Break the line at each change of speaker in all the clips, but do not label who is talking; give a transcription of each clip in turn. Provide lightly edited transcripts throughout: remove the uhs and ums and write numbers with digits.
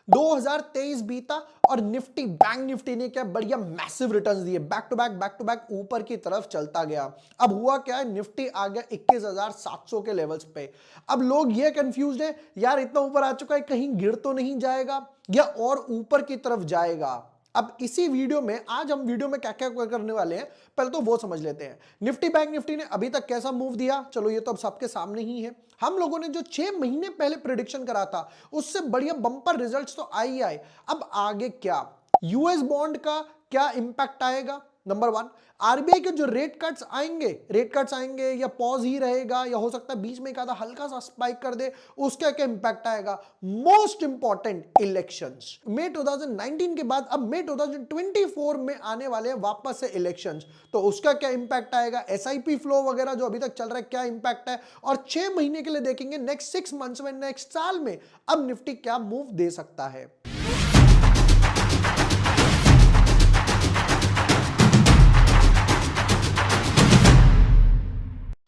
2023 बीता और Nifty bank Nifty ने क्या बढ़िया मैसिव रिटर्न्स दिए, बैक टू बैक ऊपर की तरफ चलता गया। अब हुआ क्या है, निफ्टी आ गया 21,700 के लेवल्स पे। अब लोग ये कंफ्यूज है, यार इतना ऊपर आ चुका है कहीं गिर तो नहीं जाएगा या और ऊपर की तरफ जाएगा। अब इसी वीडियो में आज हम वीडियो में क्या क्या करने वाले हैं, पहले तो वो समझ लेते हैं। निफ्टी बैंक निफ्टी ने अभी तक कैसा मूव दिया, चलो ये तो अब सबके सामने ही है। हम लोगों ने जो 6 महीने पहले प्रिडिक्शन करा था उससे बढ़िया बंपर रिजल्ट्स तो आई आए। अब आगे क्या, यूएस बॉन्ड का क्या इंपैक्ट आएगा, नंबर 1। आरबीआई के जो रेट कट्स आएंगे या पॉज ही रहेगा या हो सकता है बीच में एक आधा हल्का सा स्पाइक कर दे, उसका क्या इंपैक्ट आएगा। Most important, elections. मई 2019 के बाद अब मई 2024 में आने वाले हैं वापस से इलेक्शंस, तो उसका क्या इंपैक्ट आएगा। एसआईपी फ्लो वगैरह जो अभी तक चल रहा है क्या इंपैक्ट है, और 6 महीने के लिए देखेंगे नेक्स्ट 6 मंथ्स में, नेक्स्ट साल में अब निफ्टी क्या मूव दे सकता है।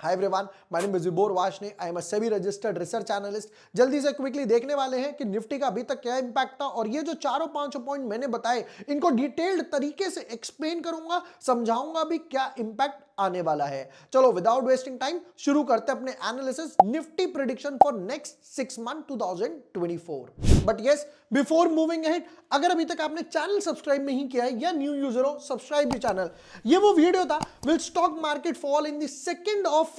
Hi everyone, my name is Vibhor Vashne. I am a SEBI registered research analyst. जल्दी से क्विकली देखने वाले हैं कि निफ्टी का अभी तक क्या इंपैक्ट था, और ये जो चारों पांचों पॉइंट मैंने बताए इनको डिटेल्ड तरीके से एक्सप्लेन करूंगा, समझाऊंगा भी क्या इंपैक्ट आने वाला है। चलो विदाउट वेस्टिंग टाइम शुरू करते हैं अपने analysis, Nifty prediction for next 6 month 2024। But yes, before moving ahead, अगर अभी तक आपने चैनल सब्सक्राइब नहीं किया है या न्यू यूजर हो, सब्सक्राइब द चैनल। ये वो वीडियो था, will stock market fall in the second of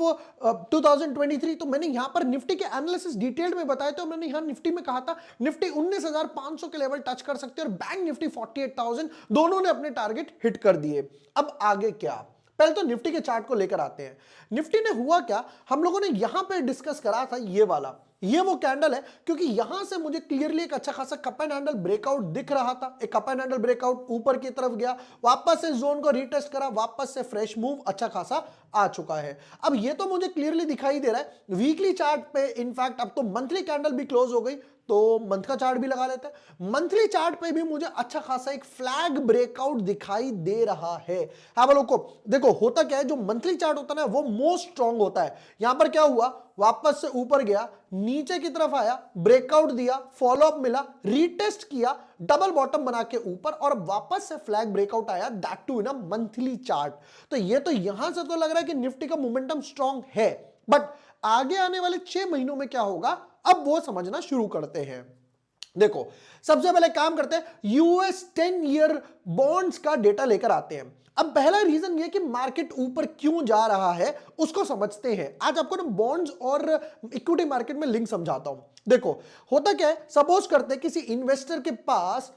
2023। तो मैंने यहां पर निफ्टी के एनालिसिस डिटेल्ड में बताया, तो मैंने यहां निफ्टी में कहा था निफ्टी 19,500 के लेवल टच कर सकते हैं और बैंक निफ्टी 48,000, दोनों ने अपने टारगेट हिट कर दिए। अब आगे क्या, पहले तो निफ्टी के चार्ट को लेकर आते हैं। निफ्टी ने हुआ क्या, हम लोगों ने यहां पे डिस्कस करा था ये वाला, ये वो कैंडल है, क्योंकि यहां से मुझे क्लियरली एक अच्छा खासा कप एंड हैंडल ब्रेकआउट दिख रहा था। एक कप एंड हैंडल ब्रेकआउट ऊपर की तरफ गया, वापस से जोन को रीटेस्ट करा, वापस से फ्रेश मूव अच्छा खासा आ चुका है। अब ये तो मुझे क्लियरली दिखाई दे रहा है वीकली चार्ट पे, इनफैक्ट अब तो मंथली कैंडल भी क्लोज हो गई, तो मंथ का चार्ट भी लगा लेते हैं। मंथली चार्ट पे भी मुझे अच्छा खासा एक फ्लैग ब्रेकआउट दिखाई दे रहा है। हाँ बोलो को देखो, होता क्या है, जो मंथली चार्ट होता है ना वो मोस्ट स्ट्रांग होता है। यहां पर क्या हुआ, वापस से ऊपर गया, नीचे की तरफ आया, ब्रेकआउट दिया, फॉलोअप मिला, रीटेस्ट किया, डबल बॉटम बना के ऊपर, और वापस से फ्लैग ब्रेकआउट आया, that too in a monthly chart. तो ये तो यहां से तो लग रहा है कि निफ्टी का मोमेंटम स्ट्रांग है, बट आगे आने वाले 6 महीनों में क्या होगा अब वो समझना शुरू करते हैं। देखो, सबसे पहले काम करते हैं, यूएस 10 ईयर बॉन्ड्स का डेटा लेकर आते हैं। अब पहला रीजन ये कि मार्केट ऊपर क्यों जा रहा है उसको समझते हैं। आज आपको ना बॉन्ड्स और इक्विटी मार्केट में लिंक समझाता हूं। देखो होता क्या है, सपोज करते हैं किसी इन्वेस्टर के पास,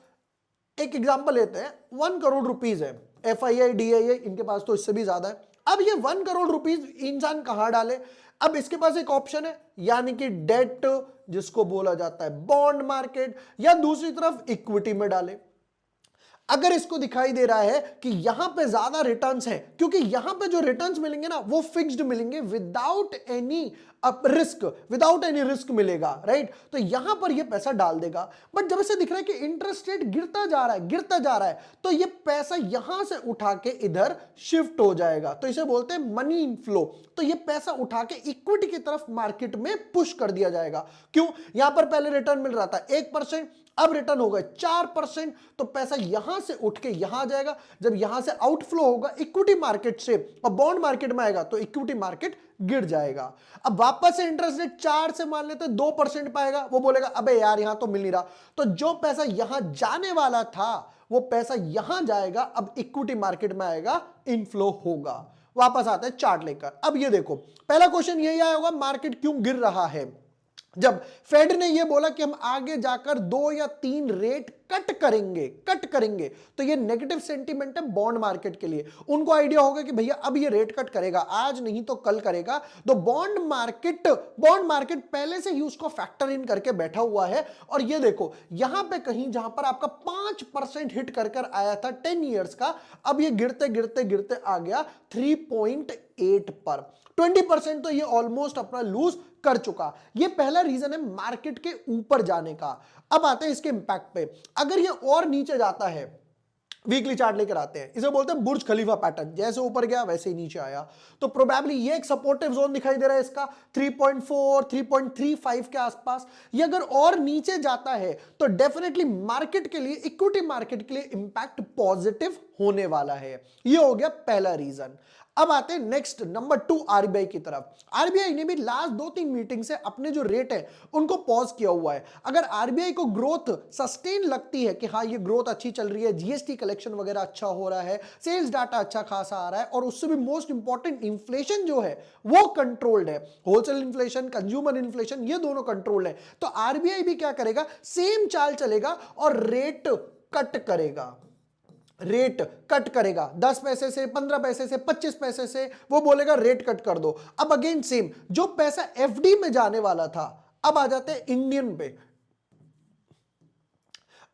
एक एग्जांपल लेते हैं, 1 करोड़ रुपीस है, एफआईआई डीआईआई इनके पास तो इससे भी ज्यादा है। अब ये 1 करोड़ रुपीस इंसान कहां डाले, अब इसके पास एक ऑप्शन है, यानी कि डेट जिसको बोला जाता है बॉन्ड मार्केट, या दूसरी तरफ इक्विटी में डाले। अगर इसको दिखाई दे रहा है कि यहां पे ज्यादा रिटर्न्स हैं, क्योंकि यहां पे जो रिटर्न्स मिलेंगे ना वो फिक्स्ड मिलेंगे, विदाउट एनी रिस्क मिलेगा, राइट। तो यहां पर ये पैसा डाल देगा। बट जब इसे दिख रहा है कि इंटरेस्ट रेट गिरता जा रहा है, तो ये पैसा यहां से उठा के इधर शिफ्ट हो जाएगा, तो इसे बोलते हैं मनी इनफ्लो। तो ये पैसा उठा के इक्विटी की तरफ मार्केट में पुश कर दिया जाएगा। क्यों, यहां पर पहले रिटर्न मिल रहा था 1%, अब रिटर्न होगा 4%, तो पैसा यहां से उठ के यहां आ जाएगा। जब यहां से आउटफ्लो होगा इक्विटी मार्केट से और बॉन्ड मार्केट में आएगा, तो इक्विटी मार्केट गिर जाएगा। अब वापस से इंटरेस्ट रेट 4 से मान लेते 2% पाएगा, वो बोलेगा अबे यार यहां तो मिल नहीं रहा, तो जो पैसा यहां जाने वाला था वो पैसा यहां जाएगा, अब इक्विटी मार्केट में आएगा, इनफ्लो होगा। वापस आते हैं चार्ट लेकर। अब ये देखो, पहला क्वेश्चन यही आया होगा, मार्केट क्यों गिर रहा है। जब फेड ने यह बोला कि हम आगे जाकर 2 या 3 रेट कट करेंगे, तो ये नेगेटिव सेंटीमेंट है बॉन्ड मार्केट के लिए। उनको आइडिया होगा कि भैया अब ये रेट कट करेगा, आज नहीं तो कल करेगा, तो बॉन्ड मार्केट पहले से ही उसको फैक्टर इन करके बैठा हुआ है। और ये देखो यहां पे कहीं जहां पर आपका 5% हिट कर आया था 10 ईयर्स का, अब ये गिरते गिरते गिरते आ गया 3.8 पर। 20% तो ये ऑलमोस्ट अपना लूज कर चुका। ये पहला रीजन है मार्केट के ऊपर जाने का। अब आते हैं इसके इंपैक्ट पे। अगर ये और नीचे जाता है, वीकली चार्ट लेकर आते हैं, इसे बोलते हैं बुर्ज खलीफा पैटर्न, जैसे ऊपर गया वैसे ही नीचे आया। तो प्रोबेबली ये एक सपोर्टिव जोन दिखाई दे रहा है इसका 3.4 3.35 के आसपास। ये अगर और नीचे जाता है तो डेफिनेटली मार्केट के लिए, इक्विटी मार्केट के लिए इंपैक्ट पॉजिटिव होने वाला है। ये हो गया पहला रीजन। अब आते हैं नेक्स्ट नंबर 2 आरबीआई की तरफ। आरबीआई ने भी लास्ट 2-3 मीटिंग से अपने जो रेट है उनको पॉज किया हुआ है। अगर आरबीआई को ग्रोथ सस्टेन लगती है कि हाँ ये ग्रोथ अच्छी चल रही है, जीएसटी कलेक्शन वगैरह अच्छा हो रहा है, सेल्स डाटा अच्छा खासा आ रहा है, और उससे भी मोस्ट इंपॉर्टेंट इन्फ्लेशन जो है वो कंट्रोल्ड है, होलसेल इन्फ्लेशन, कंज्यूमर इन्फ्लेशन, ये दोनों कंट्रोल्ड है, तो आरबीआई भी क्या करेगा, सेम चाल चलेगा और रेट कट करेगा। रेट कट करेगा 10 पैसे से, 15 पैसे से, 25 पैसे से, वो बोलेगा रेट कट कर दो। अब अगेन सेम, जो पैसा एफडी में जाने वाला था, अब आ जाते हैं इंडियन पे।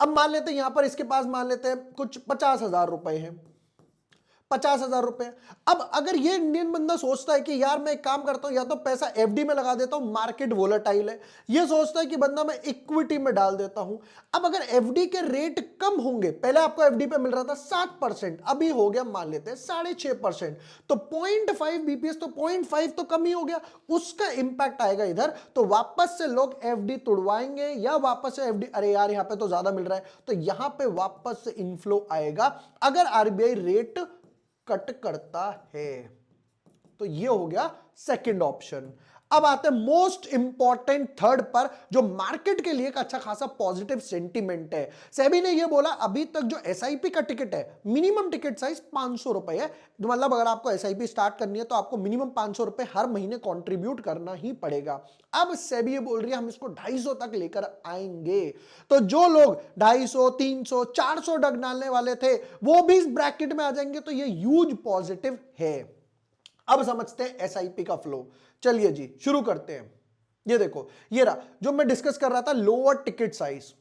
अब मान लेते हैं यहां पर इसके पास मान लेते हैं कुछ 50,000 रुपए हैं, 50,000 रुपए। अब अगर ये इंडियन बंदा सोचता है कि यार मैं एक काम करता हूं, या तो पैसा एफडी में लगा देता हूं, मार्केट वोलेटाइल है, ये सोचता है कि बंदा मैं इक्विटी में डाल देता हूं। अब अगर एफडी के रेट कम होंगे, पहले आपको एफडी पे मिल रहा था 7%, अभी हो गया मान लेते हैं 6.5%, तो 0.5 बीपीएस, तो 0.5 तो कम ही हो गया, उसका इंपैक्ट आएगा इधर। तो वापस से लोग एफडी तुड़वाएंगे, या वापस से एफडी, अरे यार यहां पे तो ज्यादा मिल रहा है, तो यहां पे वापस से इनफ्लो आएगा अगर आरबीआई रेट कट करता है। तो ये हो गया सेकंड ऑप्शन। अब आते हैं मोस्ट इंपॉर्टेंट थर्ड पर, जो मार्केट के लिए एक अच्छा खासा पॉजिटिव सेंटीमेंट है। सेबी ने ये बोला अभी तक जो एसआईपी का टिकट है, मिनिमम टिकट साइज 500 रुपए है, मतलब अगर आपको एसआईपी स्टार्ट करनी है तो आपको मिनिमम 500 रुपए हर महीने कंट्रीब्यूट करना ही पड़ेगा। अब सेबी ये बोल रही है हम इसको 250 तक लेकर आएंगे। तो जो लोग 250, 300, 400 डग डालने वाले थे वो भी इस ब्रैकेट में आ जाएंगे, तो ये ह्यूज पॉजिटिव है। अब समझते हैं एसआईपी का फ्लो। चलिए जी शुरू करते हैं। ये देखो, ये रहा जो मैं डिस्कस कर रहा था, लोअर टिकट साइज,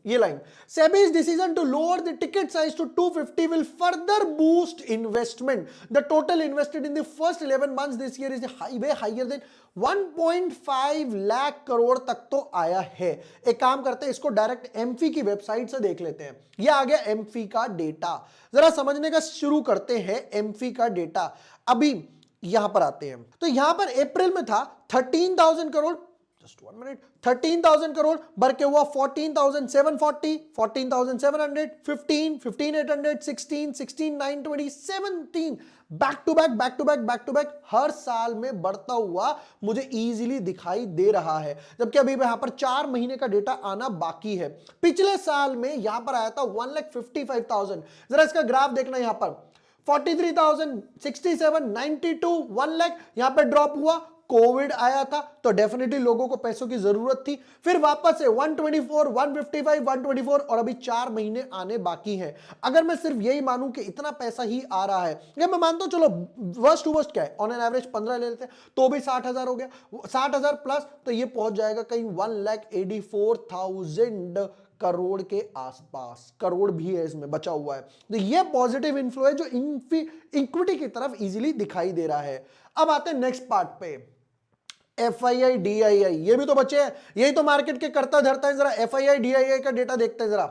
ये line, SEBI's decision to lower the ticket size to 250 will further boost investment. The total invested in the first 11 months this year is way higher than 1.5 lakh crore तक तो आया है। एक काम करते हैं, इसको डायरेक्ट एमफी की वेबसाइट से देख लेते हैं। ये आ गया एमफी का डेटा, जरा समझने का शुरू करते हैं एमफी का डेटा। अभी यहां पर आते हैं, तो यहां पर अप्रैल में था 13,000 करोड़, just 1 minute, 13,000 करोड़ बढ़ के हुआ 14,740, 14,700, 15, 15,800, 16, 16,920, 17, back to back back to back back to back हर साल में बढ़ता हुआ मुझे इजीली दिखाई दे रहा है। जबकि अभी यहां पर 4 महीने का डेटा आना बाकी है। पिछले साल में यहां पर आया था 1,55,000, जरा इसका ग्राफ देखना, यहां पर 43,000, 67, 92, 1 लाख, यहां पर ड्रॉप हुआ, कोविड आया था तो डेफिनेटली लोगों को पैसों की जरूरत थी, फिर वापस से 124, 155, 124, और अभी 4 महीने आने बाकी हैं। अगर मैं सिर्फ यही मानूं कि इतना पैसा ही आ रहा है, या मैं मानता हूं चलो वर्स्ट टू वर्स्ट क्या है, ऑन एन एवरेज 15 ले लेते हैं तो भी 60,000 हो गया, 60,000 प्लस तो ये पहुंच जाएगा कहीं 1,84,000 करोड़ के आसपास, करोड़ भी है इसमें बचा हुआ है। तो ये पॉजिटिव इन्फ्लो है जो इक्विटी की तरफ इजीली दिखाई दे रहा है। अब आते हैं नेक्स्ट पार्ट पे, एफआईआई डीआईआई, ये भी तो बचे हैं, यही तो मार्केट के करता धरता है। जरा एफआईआई डीआईआई का डेटा देखते हैं। जरा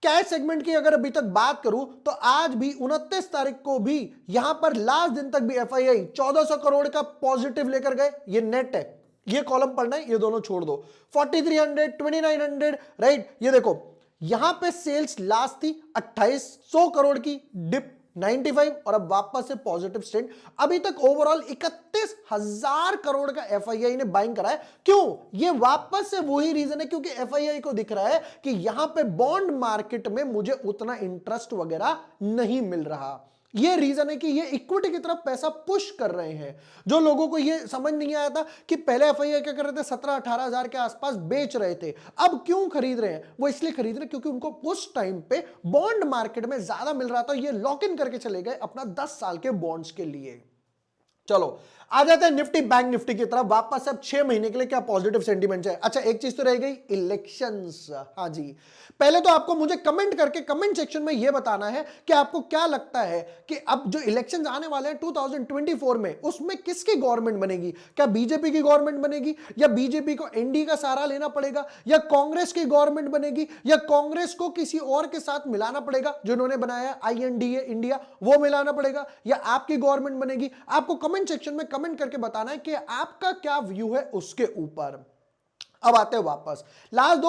कैश सेगमेंट की अगर अभी तक बात करूं तो आज भी 29 तारीख को भी यहां पर लास्ट दिन तक भी एफआईआई 1,400 करोड़ का पॉजिटिव लेकर गए। ये नेट है, ये कॉलम पढ़ना है, ये दोनों छोड़ दो। 4,300, 2,900, राइट। ये देखो यहां पे सेल्स लास्ट थी 2,800 करोड़ की, डिप 95, और अब वापस से पॉजिटिव स्ट्रेंड। अभी तक ओवरऑल 31,000 करोड़ का एफआईआई ने बाइंग करा है। क्यों? ये वापस से वही रीजन है क्योंकि एफआईआई को दिख रहा है कि यहां पे बॉन्ड मार्केट में मुझे उतना इंटरेस्ट वगैरह नहीं मिल रहा। ये रीजन है कि ये इक्विटी की तरफ पैसा पुश कर रहे हैं। जो लोगों को ये समझ नहीं आया था कि पहले एफआईआई क्या कर रहे थे, 17-18 हजार के आसपास बेच रहे थे, अब क्यों खरीद रहे हैं? वो इसलिए खरीद रहे हैं क्योंकि उनको उस टाइम पे बॉन्ड मार्केट में ज्यादा मिल रहा था, ये लॉक इन करके चले गए अपना 10 साल के बॉन्ड्स के लिए। चलो आ जाते हैं निफ्टी बैंक निफ्टी की तरफ वापस। अब 6 महीने के लिए क्या पॉजिटिव सेंटीमेंट है। अच्छा, एक चीज तो रह गई, इलेक्शंस। हाँ जी, पहले तो आपको मुझे कमेंट करके कमेंट सेक्शन में यह बताना है कि आपको क्या लगता है कि अब जो इलेक्शंस आने वाले हैं 2024 में, उसमें किसकी गवर्नमेंट बनेगी। क्या बीजेपी की गवर्नमेंट बनेगी, या बीजेपी को एनडीए का सहारा लेना पड़ेगा, या कांग्रेस की गवर्नमेंट बनेगी, या कांग्रेस को किसी और के साथ मिलाना पड़ेगा जिन्होंने बनाया आईएनडीए इंडिया, वो मिलाना पड़ेगा, या आपकी गवर्नमेंट बनेगी। आपको कमेंट सेक्शन में कमेंट करके बताना है कि आपका क्या व्यू है उसके ऊपर। अब आते हैं वापस लास्ट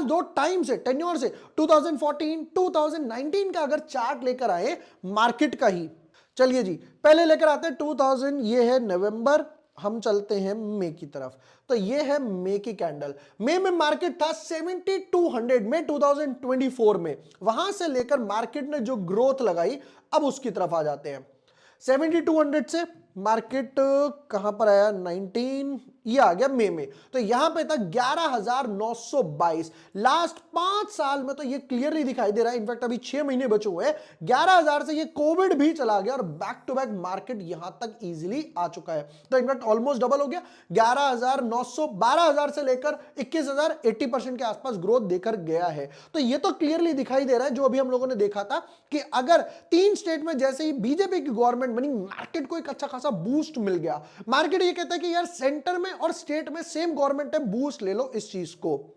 दो टाइम से, टेन्योर से, 2014 2019 का अगर चार्ट लेकर आए मार्केट का ही। चलिए जी, पहले लेकर आते हैं 2000, ये है नवंबर, हम चलते हैं मई की तरफ। तो ये है मई की कैंडल। मई में मार्केट था 7200 में 2024 में। वहां से लेकर मार्केट ने जो ग्रोथ लगाई, अब उसकी तरफ आ जाते हैं। 7200 से मार्केट कहां पर आया, 19, ये आ गया मई में। तो यहां पे था 11,922। लास्ट 5 साल में तो ये क्लियरली दिखाई दे रहा है, इनफैक्ट अभी 6 महीने बचे हुए हैं, 11,000 से ये कोविड भी चला गया और बैक टू बैक मार्केट यहां तक इजीली आ चुका है। तो इनफैक्ट ऑलमोस्ट डबल हो गया, 11,900, 12,000 से लेकर 21,000, 80% के आसपास ग्रोथ देकर गया है। तो ये तो क्लियरली दिखाई दे रहा है, जो अभी हम लोगों ने देखा था कि अगर 3 स्टेट में जैसे ही बीजेपी की गवर्नमेंट बनी, मार्केट को एक अच्छा खासा बूस्ट मिल गया। मार्केट ये कहता है कि यार सेंटर में और स्टेट में सेम गवर्नमेंट है, बूस्ट ले लो इस चीज को।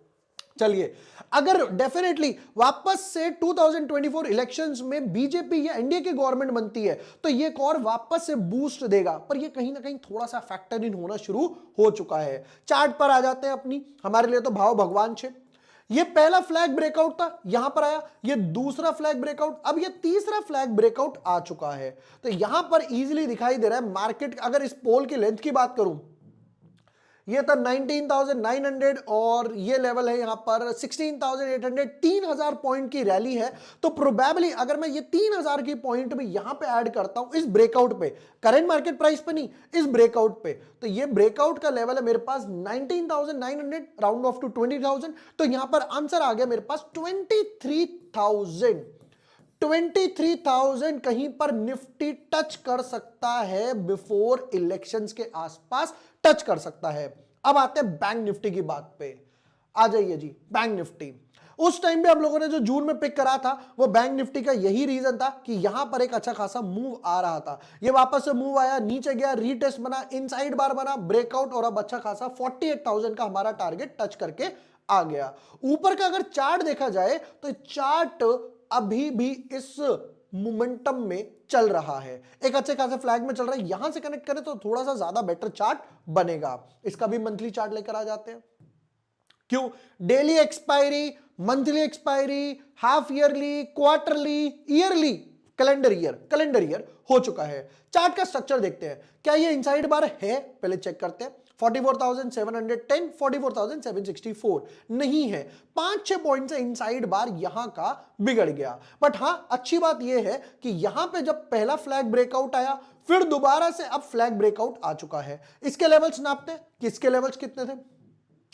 चलिए, अगर डेफिनेटली वापस से 2024 इलेक्शंस में बीजेपी या एनडीए की गवर्नमेंट बनती है, तो ये एक और वापस से बूस्ट देगा। पर ये कहीं ना कहीं थोड़ा सा फैक्टर इन होना शुरू हो चुका है। चार्ट पर आ जाते हैं अपनी, हमारे लिए तो भाव भगवान छे। ये पहला फ्लैग ब्रेकआउट था, यहां पर आया, ये दूसरा फ्लैग ब्रेकआउट, अब ये तीसरा फ्लैग ब्रेकआउट आ चुका है। तो यहां पर इजीली दिखाई दे रहा है मार्केट। अगर इस पोल की लेंथ की बात करूं, ये था 19,900 और ये लेवल है यहां पर 16,800, 3,000 पॉइंट की रैली है। तो प्रोबेबली अगर मैं ये 3,000 की पॉइंट भी यहां पे ऐड करता हूं इस ब्रेकआउट पे, करंट मार्केट प्राइस पे नहीं, इस ब्रेकआउट पे, तो ये ब्रेकआउट का लेवल है मेरे पास 19,900, राउंड ऑफ टू 20,000। तो यहां पर आंसर आ गया मेरे पास 23,000। 23,000 कहीं पर निफ्टी टच कर सकता है, बिफोर इलेक्शंस के आसपास टच कर सकता है। अब आते हैं बैंक निफ्टी की बात पे। आ जाइए जी, बैंक निफ्टी। उस टाइम पे हम लोगों ने जो जून में पिक करा था, वो बैंक निफ्टी का यही रीजन था कि यहां पर एक अच्छा खासा मूव आ रहा था। ये वापस से मूव आया, नीचे गया, रीटेस्ट बना, इनसाइड बार बना, ब्रेकआउट, और अब अच्छा खासा 48,000 का हमारा टारगेट टच करके आ गया। ऊपर का अगर चार्ट देखा जाए तो चार्ट अभी भी इस मोमेंटम में चल रहा है, एक अच्छे खासे फ्लैग में चल रहा है। यहां से कनेक्ट करें तो थोड़ा सा ज्यादा बेटर चार्ट बनेगा। इसका भी मंथली चार्ट लेकर आ जाते हैं। क्यों? Daily expiry, monthly expiry, half yearly, quarterly, yearly, calendar year हो चुका है। चार्ट का स्ट्रक्चर देखते हैं, क्या ये इनसाइड बार है, पहले चेक करते हैं। 44,710, 44,764 नहीं है, 5-6 पॉइंट से इनसाइड बार यहां का बिगड़ गया। बट हां, अच्छी बात यह है कि यहां पे जब पहला फ्लैग ब्रेकआउट आया, फिर दोबारा से अब फ्लैग ब्रेकआउट आ चुका है। इसके लेवल्स नापते हैं कि इसके लेवल्स कितने थे।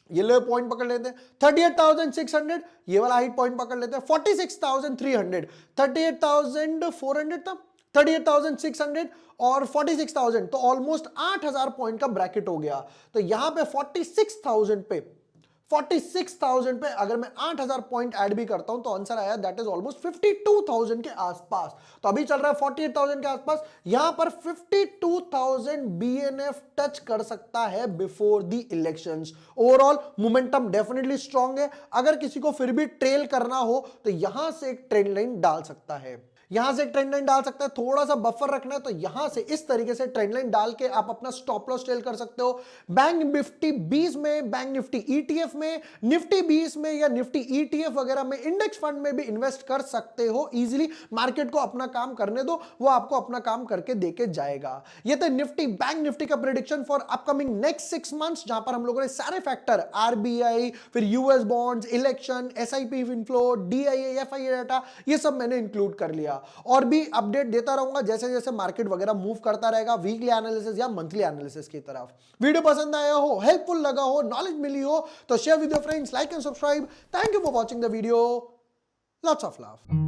ये लो पॉइंट पकड़ लेते हैं 38,600, ये वाला हाइट पॉइंट पकड़ लेते हैं 46,300, 38,400 था, 38,600 और 46,000, तो ऑलमोस्ट 8,000 पॉइंट का ब्रैकेट हो गया। तो यहां पे 46,000 पे अगर मैं 8,000 पॉइंट ऐड भी करता हूं तो आंसर आया दैट इज ऑलमोस्ट 52,000 के आसपास। तो अभी चल रहा है 48,000 के आसपास, यहां पर 52,000 बीएनएफ टच कर सकता है before the elections. Overall momentum definitely strong है। अगर किसी को फिर भी ट्रेल करना हो तो यहां से एक ट्रेंड लाइन डाल सकता है, यहां से ट्रेंड लाइन डाल सकता है। थोड़ा सा बफर रखना है तो यहां से इस तरीके से ट्रेंड लाइन डाल के आप अपना स्टॉप लॉस ट्रेल कर सकते हो। बैंक निफ्टी 20 में, बैंक निफ्टी ईटीएफ में, निफ्टी 20 में या निफ्टी ईटीएफ वगैरह में, इंडेक्स फंड में भी इन्वेस्ट कर सकते हो इजीली। मार्केट को अपना काम करने दो, वो आपको अपना काम करके देके जाएगा। ये तो निफ्टी बैंक निफ्टी का prediction for upcoming next 6 months, जहां पर हम लोगों ने सारे फैक्टर, आरबीआई, फिर US bonds, election, SIP inflow, DIA, FIA data, ये सब मैंने इंक्लूड कर लिया। और भी अपडेट देता रहूंगा जैसे जैसे मार्केट वगैरह मूव करता रहेगा, वीकली एनालिसिस या मंथली एनालिसिस की तरफ। वीडियो पसंद आया हो, हेल्पफुल लगा हो, नॉलेज मिली हो तो share with your friends, like and subscribe. Thank you for watching the video. Lots of love.